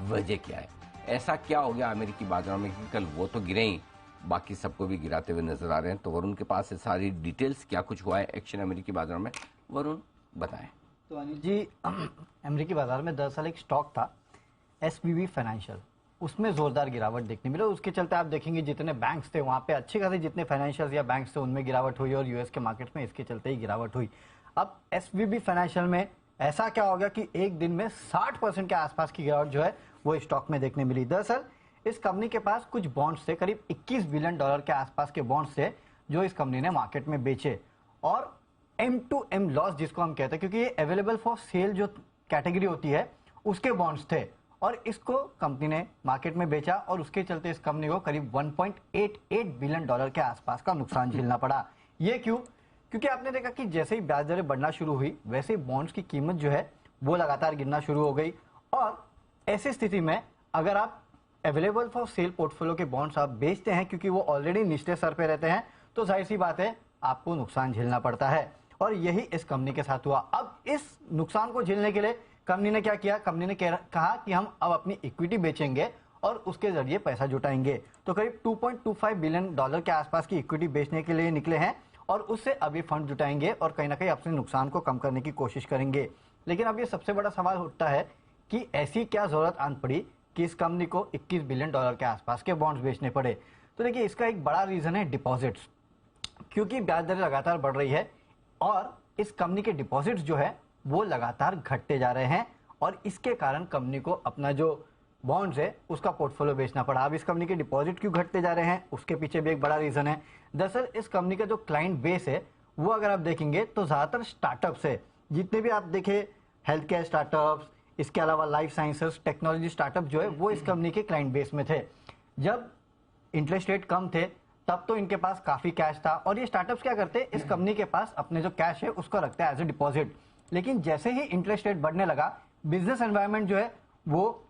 वजह क्या है? ऐसा क्या हो गया अमेरिकी बाजारों में कि कल वो तो गिरे ही, बाकी सबको भी गिराते हुए नजर आ रहे हैं? तो वरुण के पास है सारी डिटेल्स, क्या कुछ हुआ है एक्शन अमेरिकी बाजारों में, वरुण बताएं। तो अनिल जी, अमेरिकी बाजार में दरअसल एक स्टॉक था SVB फाइनेंशियल, उसमें जोरदार गिरावट देखने मिली। उसके चलते आप देखेंगे जितने बैंक्स थे वहां पे अच्छे खासे जितने फाइनेंशियल या बैंक्स थे उनमें गिरावट हुई, और यूएस के मार्केट में इसके चलते ही गिरावट हुई। अब SVB फाइनेंशियल में ऐसा क्या हो गया कि एक दिन में 60% के आसपास की गिरावट जो है वो स्टॉक में देखने मिली। दरअसल इस कंपनी के पास कुछ बॉन्ड्स थे, करीब $21 बिलियन के आसपास के बॉन्ड्स थे जो इस कंपनी ने मार्केट में बेचे, और M2M लॉस जिसको हम कहते हैं, क्योंकि ये अवेलेबल फॉर सेल जो कैटेगरी होती है उसके बॉन्ड्स थे, और इसको कंपनी ने मार्केट में बेचा, और उसके चलते इस कंपनी को करीब $1.88 बिलियन के आसपास का नुकसान झेलना पड़ा। ये क्यों? क्योंकि आपने देखा कि जैसे ही ब्याज दरें बढ़ना शुरू हुई वैसे ही बॉन्ड्स की कीमत जो है वो लगातार गिरना शुरू हो गई, और ऐसी स्थिति में अगर आप अवेलेबल फॉर सेल पोर्टफोलियो के बॉन्ड्स आप बेचते हैं क्योंकि वो ऑलरेडी निचले स्तर पे रहते हैं, तो जाहिर सी बात है आपको नुकसान झेलना पड़ता है, और यही इस कंपनी के साथ हुआ। अब इस नुकसान को झेलने के लिए कंपनी ने क्या किया? कंपनी ने कहा कि हम अब अपनी इक्विटी बेचेंगे और उसके जरिए पैसा जुटाएंगे। तो करीब $2.25 बिलियन के आसपास की इक्विटी बेचने के लिए निकले हैं, और उससे अब ये फंड जुटाएंगे और कहीं ना कहीं अपने नुकसान को कम करने की कोशिश करेंगे। लेकिन अब ये सबसे बड़ा सवाल उठता है कि ऐसी क्या जरूरत आन पड़ी कि इस कंपनी को $21 बिलियन के आसपास के बॉन्ड्स बेचने पड़े? तो देखिए, इसका एक बड़ा रीजन है डिपॉजिट्स, क्योंकि ब्याज दरें लगातार बढ़ रही है और इस कंपनी के डिपॉजिट्स जो है वो लगातार घटते जा रहे हैं, और इसके कारण कंपनी को अपना जो बॉन्ड्स है उसका पोर्टफोलियो बेचना पड़ा। अब इस कंपनी के डिपॉजिट क्यों घटते जा रहे हैं उसके पीछे भी एक बड़ा रीजन है। दरअसल इस कंपनी का जो क्लाइंट बेस है वो अगर आप देखेंगे तो ज्यादातर स्टार्टअप्स है, जितने भी आप देखें हेल्थ केयर स्टार्टअप्स, इसके अलावा लाइफ साइंसेस, टेक्नोलॉजी स्टार्टअप जो है वो इस कंपनी के क्लाइंट बेस में थे। जब इंटरेस्ट रेट कम थे तब तो इनके पास काफी कैश था, और ये स्टार्टअप्स क्या करते हैं, इस कंपनी के पास अपने जो कैश है उसको रखते हैं एज ए डिपॉजिट। लेकिन जैसे ही इंटरेस्ट रेट बढ़ने लगा, बिजनेस एनवायरनमेंट जो है वो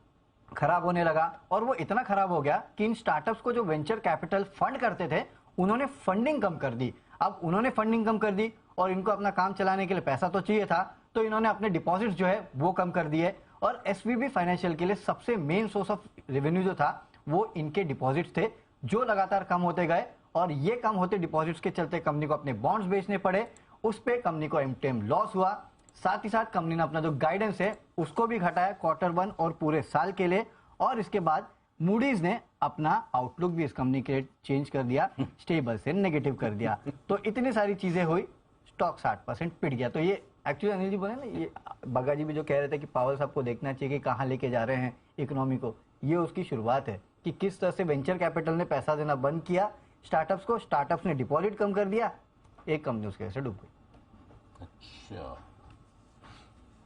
खराब होने लगा, और वो इतना खराब हो गया कि इन स्टार्टअप्स को जो वेंचर कैपिटल फंड करते थे उन्होंने फंडिंग कम कर दी। अब उन्होंने फंडिंग कम कर दी और इनको अपना काम चलाने के लिए पैसा तो चाहिए था, तो इन्होंने अपने डिपॉजिट्स जो है वो कम कर दिए, और SVB फाइनेंशियल के लिए सबसे मेन सोर्स ऑफ रेवेन्यू जो था वो इनके डिपॉजिट्स थे, जो लगातार कम होते गए, और ये कम होते डिपॉजिट्स के चलते कंपनी को अपने बॉन्ड्स बेचने पड़े। उस पे कंपनी को M2M लॉस हुआ। साथ ही साथ कंपनी ने अपना जो गाइडेंस है उसको भी घटाया Q1 और पूरे साल के लिए, और इसके बाद मूडीज ने अपना आउटलुक भी इस कंपनी के लिए चेंज कर दिया, स्टेबल से नेगेटिव कर दिया। तो इतनी सारी चीजें हुई, स्टॉक 60% पिट गया। तो ये एक्चुअली अनिल जी बोले ना, ये बग्गा जी भी जो कह रहे थे कि पावल साहब को देखना चाहिए कि कहाँ लेके जा रहे हैं इकोनॉमी को, ये उसकी शुरुआत है कि किस तरह से वेंचर कैपिटल ने पैसा देना बंद किया स्टार्टअप्स को, स्टार्टअप्स ने डिपॉजिट कम कर दिया, एक कंपनी उसके वजह से डूब गई। अच्छा,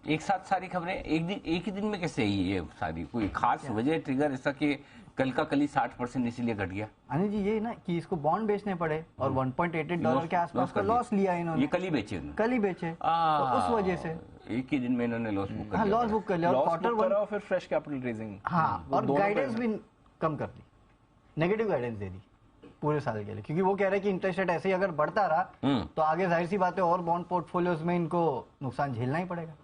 एक साथ सारी खबरें एक ही दिन में कैसे ही ये सारी? कोई खास वजह, ट्रिगर ऐसा कि कल का कल ही 60% इसीलिए घट गया? अनिल जी ये ना कि इसको बॉन्ड बेचने पड़े और $1.88 के आसपास का लॉस लिया इन्होंने। ये कल ही बेचे उन्होंने? कल ही बेचे, तो उस वजह से एक ही दिन में इन्होंने लॉस बुक कर हाँ, लिया। लॉस बुक कर लिया, और Q1 और फिर फ्रेश कैपिटल रेजिंग, हाँ, और गाइडेंस भी कम कर दी, नेगेटिव गाइडेंस दे दी पूरे साल के लिए, क्योंकि वो कह रहे हैं कि इंटरेस्ट रेट ऐसे ही अगर बढ़ता रहा तो आगे जाहिर सी बात है और बॉन्ड पोर्टफोलियोज में इनको नुकसान झेलना ही पड़ेगा।